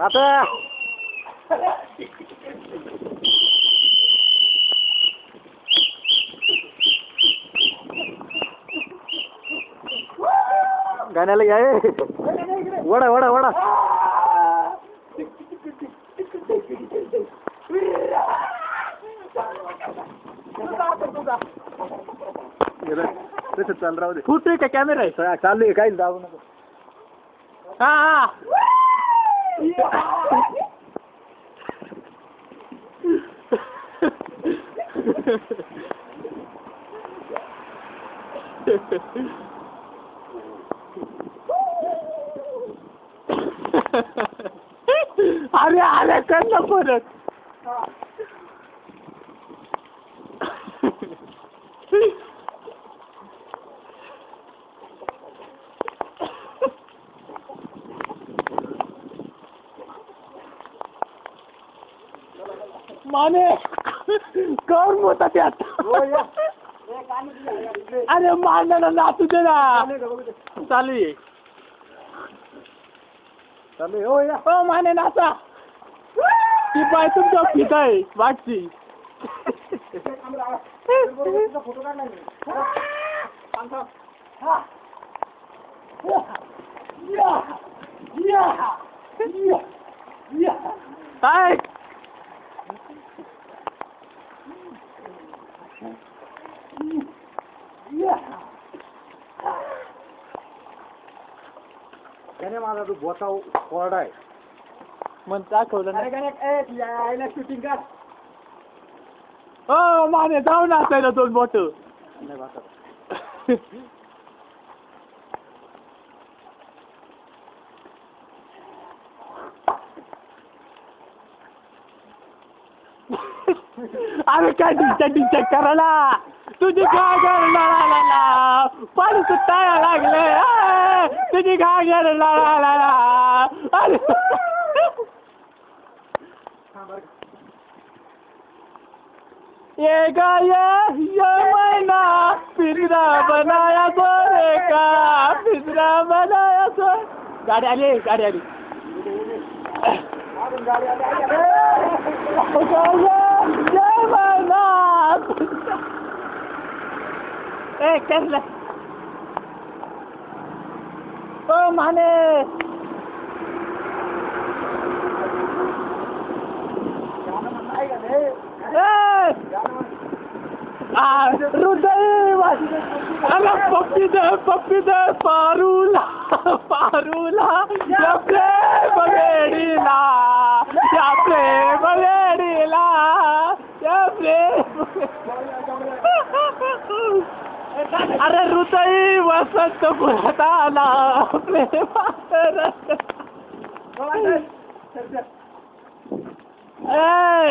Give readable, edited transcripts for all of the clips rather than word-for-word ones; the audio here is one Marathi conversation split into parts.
आता गाण्याला घ्या वडा वडा वडा चाल राहू दे फुटतोय का कॅमेरा आहे चालू आहे काहीच दाबू नको हा अरे आले कर ना परत माने कर मोठा त्यात अरे मारण्याला नाचू दे ना चालू आहे हो या हो माने नाचा ती पाय तुमच्या फिट आहे वाटची काय त्याने माझा तू बोटा कोरडा आहे मग दाखवलं ना शूटिंग कर हो माने जाऊ ना असायला दोन बोट अरे काय डिस्टॅक करायला तुझी काय ला पाणी सुटायला लागले तुझी काय अरे ये मैना पिंजरा बनाया सोने का पिंजरा बनाया सो गाडी आली ये मैना कसलं ओ माने हृदय पप्पी दे पारूला या प्रेम वेडीला अरे हृदय वसंत पुरात आला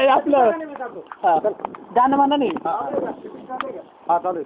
आपलं गाणं म्हणा नाही हा चालू